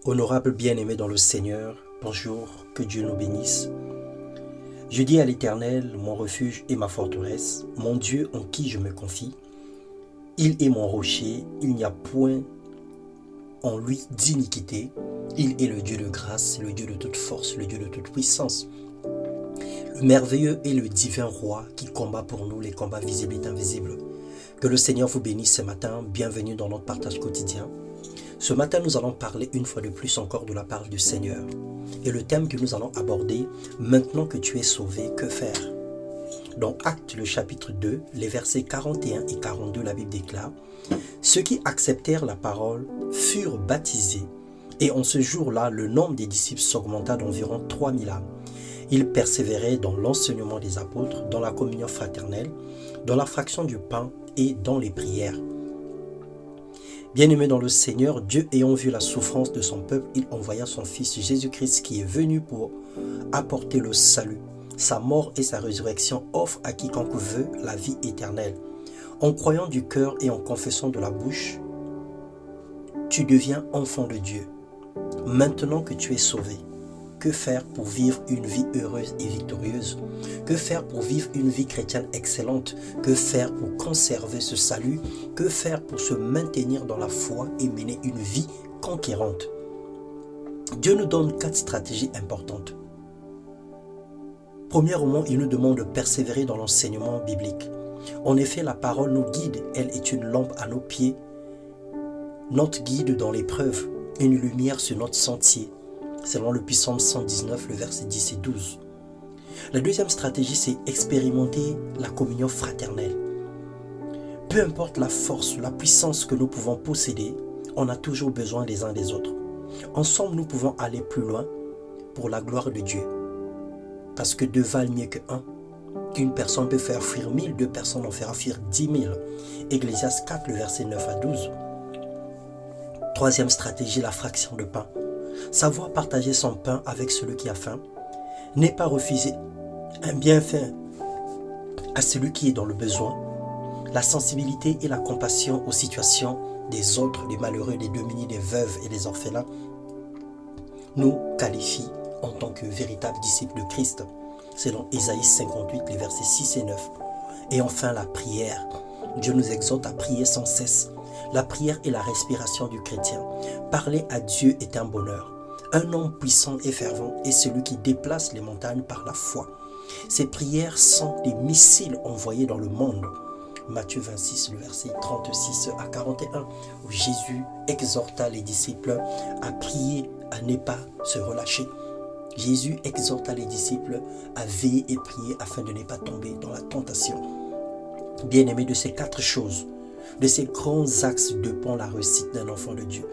Honorable bien-aimé dans le Seigneur, bonjour, que Dieu nous bénisse. Je dis à l'Éternel, mon refuge et ma forteresse, mon Dieu en qui je me confie. Il est mon rocher, il n'y a point en lui d'iniquité. Il est le Dieu de grâce, le Dieu de toute force, le Dieu de toute puissance. Le merveilleux et le divin roi qui combat pour nous les combats visibles et invisibles. Que le Seigneur vous bénisse ce matin, bienvenue dans notre partage quotidien. Ce matin, nous allons parler une fois de plus encore de la parole du Seigneur. Et le thème que nous allons aborder, maintenant que tu es sauvé, que faire? Dans Actes, le chapitre 2, les versets 41 et 42, la Bible déclare « Ceux qui acceptèrent la parole furent baptisés, et en ce jour-là, le nombre des disciples s'augmenta d'environ 3000 âmes. Ils persévéraient dans l'enseignement des apôtres, dans la communion fraternelle, dans la fraction du pain et dans les prières. » Bien-aimé dans le Seigneur, Dieu ayant vu la souffrance de son peuple, il envoya son Fils Jésus-Christ qui est venu pour apporter le salut. Sa mort et sa résurrection offrent à quiconque veut la vie éternelle. En croyant du cœur et en confessant de la bouche, tu deviens enfant de Dieu. Maintenant que tu es sauvé, que faire pour vivre une vie heureuse et victorieuse? Que faire pour vivre une vie chrétienne excellente? Que faire pour conserver ce salut? Que faire pour se maintenir dans la foi et mener une vie conquérante? Dieu nous donne 4 stratégies importantes. Premièrement, il nous demande de persévérer dans l'enseignement biblique. En effet, la parole nous guide. Elle est une lampe à nos pieds, notre guide dans l'épreuve, une lumière sur notre sentier. Selon le Psaume 119, le verset 10 et 12. La deuxième stratégie, c'est expérimenter la communion fraternelle. Peu importe la force, la puissance que nous pouvons posséder, on a toujours besoin les uns des autres. Ensemble, nous pouvons aller plus loin pour la gloire de Dieu. Parce que 2 valent mieux que 1. Qu'une personne peut faire fuir 1000, 2 personnes en fera fuir 10 000. Ecclésiaste 4, le verset 9 à 12. Troisième stratégie, la fraction de pain. Savoir partager son pain avec celui qui a faim, n'est pas refuser un bienfait à celui qui est dans le besoin. La sensibilité et la compassion aux situations des autres, des malheureux, des démunis, des veuves et des orphelins nous qualifient en tant que véritables disciples de Christ, selon Ésaïe 58, les versets 6 et 9. Et enfin la prière. Dieu nous exhorte à prier sans cesse. La prière est la respiration du chrétien. Parler à Dieu est un bonheur. Un homme puissant et fervent est celui qui déplace les montagnes par la foi. Ces prières sont des missiles envoyés dans le monde. Matthieu 26, le verset 36 à 41, où Jésus exhorta les disciples à prier, à ne pas se relâcher. Jésus exhorta les disciples à veiller et prier afin de ne pas tomber dans la tentation. Bien-aimés, de ces 4 choses, de ces grands axes dépend la réussite d'un enfant de Dieu.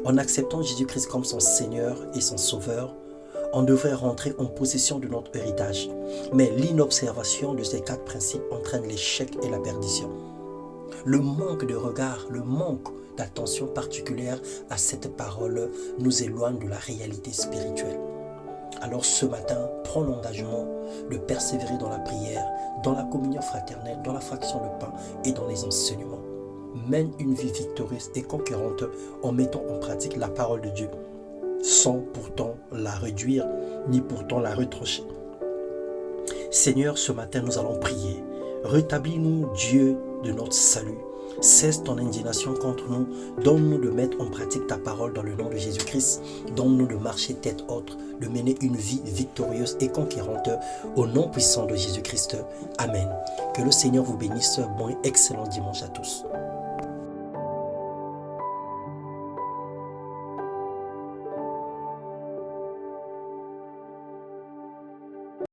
En acceptant Jésus-Christ comme son Seigneur et son Sauveur, on devrait rentrer en possession de notre héritage. Mais l'inobservation de ces 4 principes entraîne l'échec et la perdition. Le manque de regard, le manque d'attention particulière à cette parole nous éloigne de la réalité spirituelle. Alors ce matin, prends l'engagement de persévérer dans la prière, dans la communion fraternelle, dans la fraction de pain et dans les enseignements. Mène une vie victorieuse et conquérante en mettant en pratique la parole de Dieu, sans pourtant la réduire, ni pourtant la retrancher. Seigneur, ce matin, nous allons prier. Rétablis-nous, Dieu de notre salut. Cesse ton indignation contre nous. Donne-nous de mettre en pratique ta parole dans le nom de Jésus-Christ. Donne-nous de marcher tête haute, de mener une vie victorieuse et conquérante au nom puissant de Jésus-Christ. Amen. Que le Seigneur vous bénisse. Bon et excellent dimanche à tous.